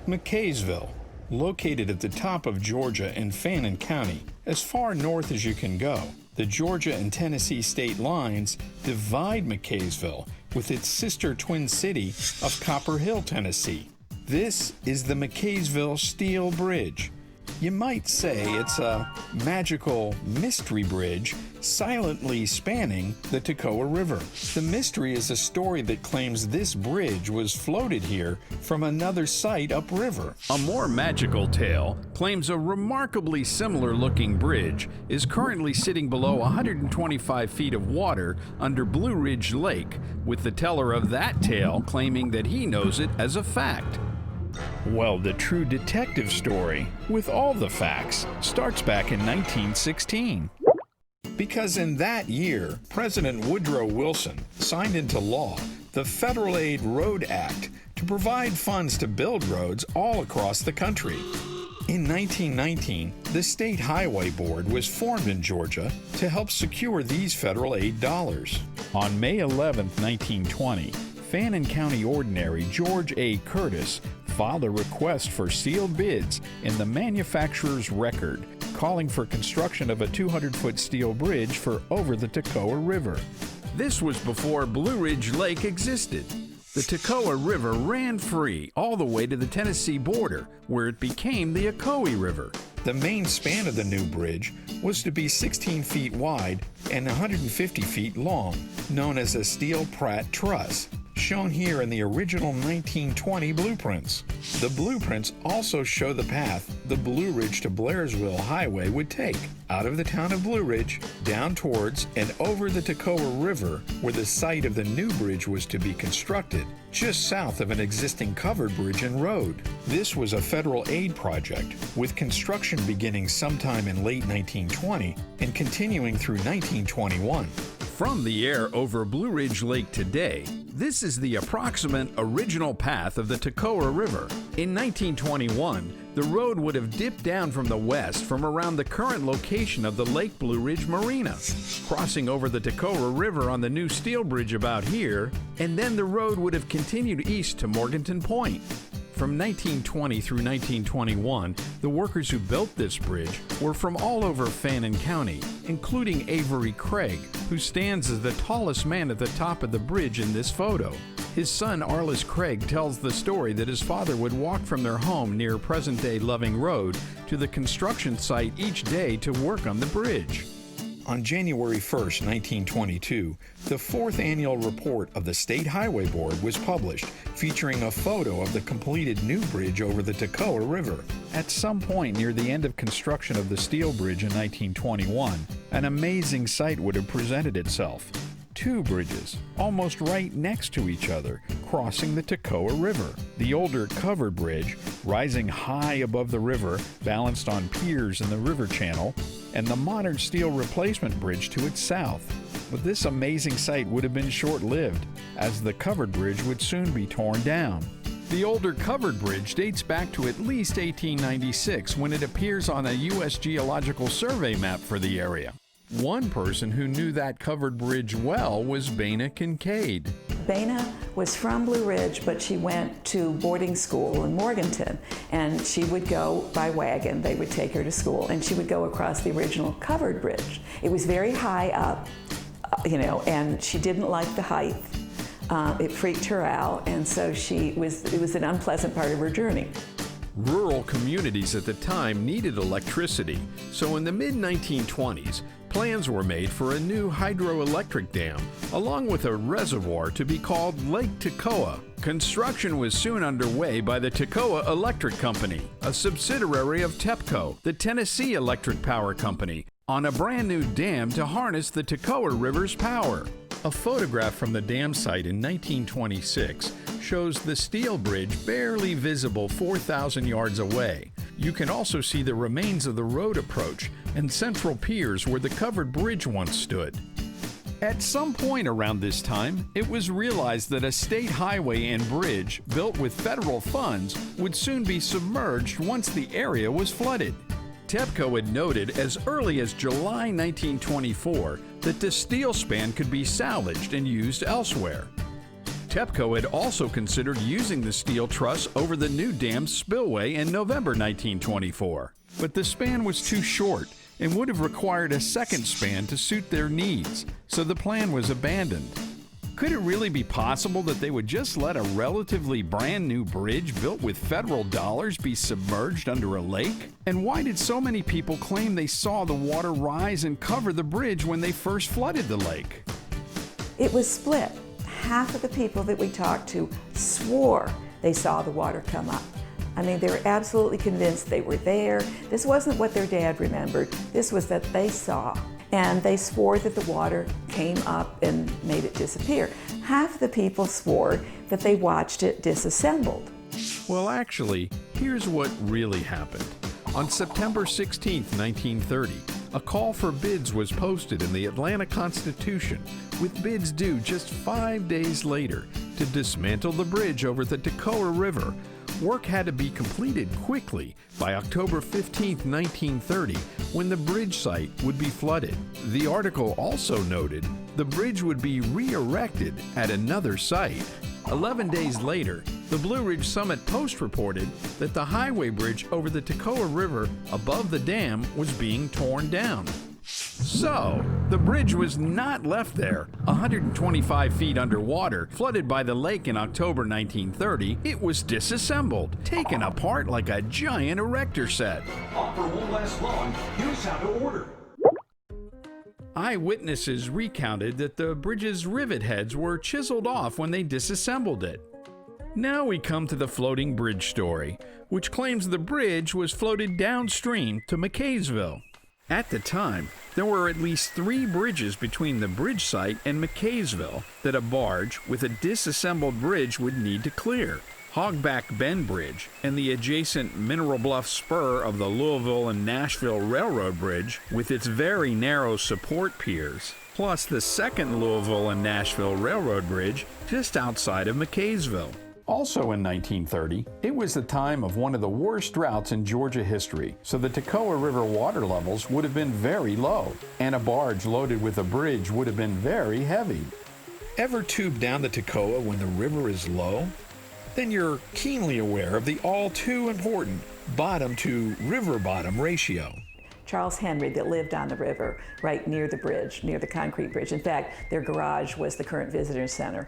McCaysville, located at the top of Georgia in Fannin County, as far north as you can go. The Georgia and Tennessee state lines divide McCaysville with its sister twin city of Copper Hill, Tennessee. This is the McCaysville Steel Bridge. You might say it's a magical mystery bridge silently spanning the Toccoa River. The mystery is a story that claims this bridge was floated here from another site upriver. A more magical tale claims a remarkably similar-looking bridge is currently sitting below 125 feet of water under Blue Ridge Lake, with the teller of that tale claiming that he knows it as a fact. Well, the true detective story, with all the facts, starts back in 1916. Because in that year, President Woodrow Wilson signed into law the Federal Aid Road Act to provide funds to build roads all across the country. In 1919, the State Highway Board was formed in Georgia to help secure these federal aid dollars. On May 11, 1920, Fannin County Ordinary George A. Curtis filed a request for sealed bids in the manufacturer's record, calling for construction of a 200-foot steel bridge for over the Toccoa River. This was before Blue Ridge Lake existed. The Toccoa River ran free all the way to the Tennessee border, where it became the Ocoee River. The main span of the new bridge was to be 16 feet wide and 150 feet long, known as a steel Pratt truss, shown here in the original 1920 blueprints. The blueprints also show the path the Blue Ridge to Blairsville Highway would take, out of the town of Blue Ridge, down towards and over the Toccoa River, where the site of the new bridge was to be constructed, just south of an existing covered bridge and road. This was a federal aid project, with construction beginning sometime in late 1920 and continuing through 1921. From the air over Blue Ridge Lake today, this is the approximate original path of the Toccoa River. In 1921, the road would have dipped down from the west from around the current location of the Lake Blue Ridge Marina, crossing over the Toccoa River on the new steel bridge about here, and then the road would have continued east to Morganton Point. From 1920 through 1921, the workers who built this bridge were from all over Fannin County, including Avery Craig, who stands as the tallest man at the top of the bridge in this photo. His son Arliss Craig tells the story that his father would walk from their home near present-day Loving Road to the construction site each day to work on the bridge. On January 1, 1922, the fourth annual report of the State Highway Board was published, featuring a photo of the completed new bridge over the Toccoa River. At some point near the end of construction of the steel bridge in 1921, an amazing sight would have presented itself. Two bridges, almost right next to each other, crossing the Toccoa River. The older covered bridge, rising high above the river, balanced on piers in the river channel, and the modern steel replacement bridge to its south. But this amazing sight would have been short-lived, as the covered bridge would soon be torn down. The older covered bridge dates back to at least 1896, when it appears on a U.S. Geological Survey map for the area. One person who knew that covered bridge well was Baina Kincaid. Baina was from Blue Ridge, but she went to boarding school in Morganton, and she would go by wagon. They would take her to school, and she would go across the original covered bridge. It was very high up, and she didn't like the height. It freaked her out, and so it was an unpleasant part of her journey. Rural communities at the time needed electricity, so in the mid-1920s, plans were made for a new hydroelectric dam, along with a reservoir to be called Lake Toccoa. Construction was soon underway by the Toccoa Electric Company, a subsidiary of TEPCO, the Tennessee Electric Power Company, on a brand new dam to harness the Toccoa River's power. A photograph from the dam site in 1926 shows the steel bridge barely visible 4,000 yards away. You can also see the remains of the road approach and central piers where the covered bridge once stood. At some point around this time, it was realized that a state highway and bridge built with federal funds would soon be submerged once the area was flooded. TEPCO had noted as early as July 1924 that the steel span could be salvaged and used elsewhere. TEPCO had also considered using the steel truss over the new dam's spillway in November 1924, but the span was too short and would have required a second span to suit their needs, so the plan was abandoned. Could it really be possible that they would just let a relatively brand new bridge built with federal dollars be submerged under a lake? And why did so many people claim they saw the water rise and cover the bridge when they first flooded the lake? It was split. Half of the people that we talked to swore they saw the water come up. I mean, they were absolutely convinced they were there. This wasn't what their dad remembered. This was that they saw. And they swore that the water came up and made it disappear. Half the people swore that they watched it disassembled. Well, actually, here's what really happened. On September 16, 1930, a call for bids was posted in the Atlanta Constitution, with bids due just 5 days later to dismantle the bridge over the Toccoa River. Work had to be completed quickly by October 15, 1930, when the bridge site would be flooded. The article also noted the bridge would be re-erected at another site. 11 days later, the Blue Ridge Summit Post reported that the highway bridge over the Toccoa River above the dam was being torn down. So, the bridge was not left there, 125 feet underwater, flooded by the lake in October 1930. It was disassembled, taken apart like a giant erector set. Offer won't last long. Here's how to order. Eyewitnesses recounted that the bridge's rivet heads were chiseled off when they disassembled it. Now we come to the floating bridge story, which claims the bridge was floated downstream to McCaysville. At the time, there were at least 3 bridges between the bridge site and McCaysville that a barge with a disassembled bridge would need to clear. Hogback Bend Bridge and the adjacent Mineral Bluff spur of the Louisville and Nashville Railroad Bridge with its very narrow support piers, plus the second Louisville and Nashville Railroad Bridge just outside of McCaysville. Also in 1930, it was the time of one of the worst droughts in Georgia history, so the Toccoa River water levels would have been very low, and a barge loaded with a bridge would have been very heavy. Ever tube down the Toccoa when the river is low? Then you're keenly aware of the all too important bottom to river bottom ratio. Charles Henry, that lived on the river, right near the bridge, near the concrete bridge. In fact, their garage was the current visitor center.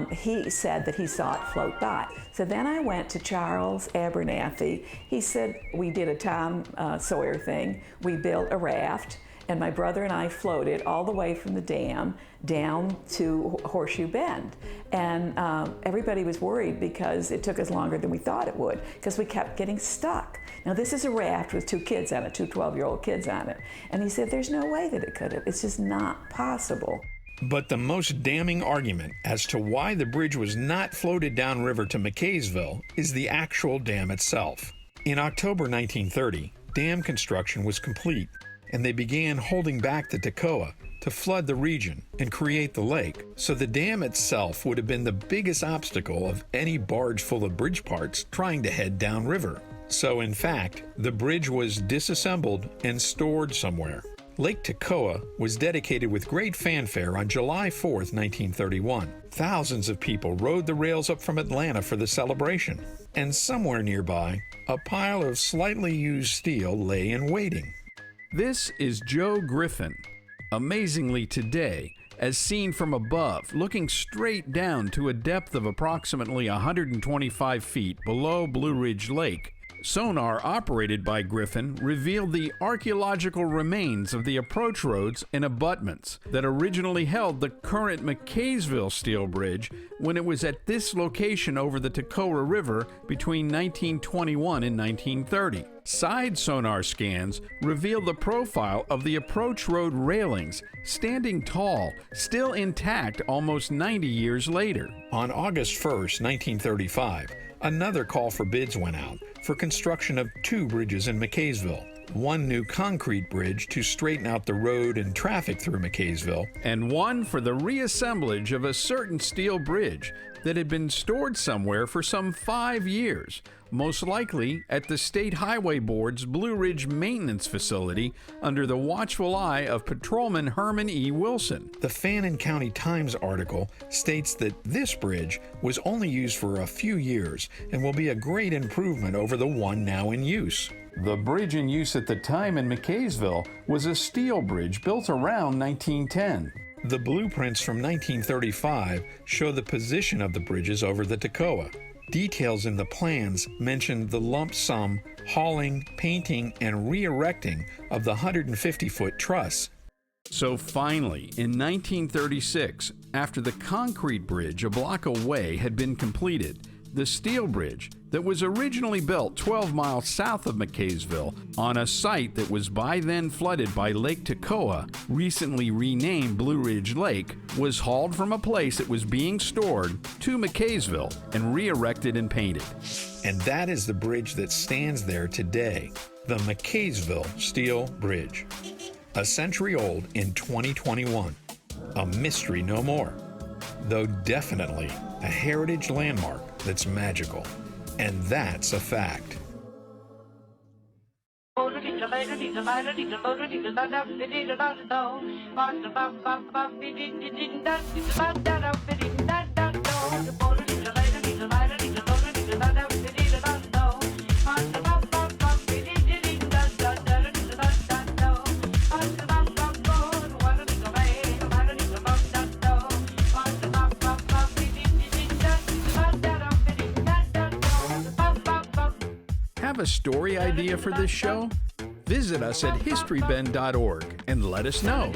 He said that he saw it float by. So then I went to Charles Abernathy. He said, we did a Tom Sawyer thing. We built a raft, and my brother and I floated all the way from the dam down to Horseshoe Bend. And everybody was worried because it took us longer than we thought it would, because we kept getting stuck. Now this is a raft with 2 kids on it, 2 12-year-old kids on it. And he said there's no way that it could have. It's just not possible. But the most damning argument as to why the bridge was not floated downriver to McCaysville is the actual dam itself. In October 1930, dam construction was complete, and they began holding back the Toccoa to flood the region and create the lake, so the dam itself would have been the biggest obstacle of any barge full of bridge parts trying to head downriver. So in fact, the bridge was disassembled and stored somewhere. Lake Toccoa was dedicated with great fanfare on July 4, 1931. Thousands of people rode the rails up from Atlanta for the celebration. And somewhere nearby, a pile of slightly used steel lay in waiting. This is Joe Griffin. Amazingly today, as seen from above, looking straight down to a depth of approximately 125 feet below Blue Ridge Lake, sonar operated by Griffin revealed the archaeological remains of the approach roads and abutments that originally held the current McCaysville steel bridge when it was at this location over the Toccoa River between 1921 and 1930. Side sonar scans reveal the profile of the approach road railings, standing tall, still intact almost 90 years later. On August 1st, 1935, another call for bids went out for construction of 2 bridges in McCaysville. one new concrete bridge to straighten out the road and traffic through McCaysville, and one for the reassemblage of a certain steel bridge that had been stored somewhere for some 5 years, most likely at the State Highway Board's Blue Ridge Maintenance Facility under the watchful eye of Patrolman Herman E. Wilson. The Fannin County Times article states that this bridge was only used for a few years and will be a great improvement over the one now in use. The bridge in use at the time in McCaysville was a steel bridge built around 1910. The blueprints from 1935 show the position of the bridges over the Toccoa. Details in the plans mention the lump sum hauling, painting, and re-erecting of the 150-foot truss. So finally, in 1936, after the concrete bridge a block away had been completed, the steel bridge that was originally built 12 miles south of McCaysville on a site that was by then flooded by Lake Toccoa, recently renamed Blue Ridge Lake, was hauled from a place it was being stored to McCaysville and re-erected and painted. And that is the bridge that stands there today, the McCaysville Steel Bridge. A century old in 2021. A mystery no more, though definitely a heritage landmark that's magical. And that's a fact. Have a story idea for this show? Visit us at historybend.org and let us know.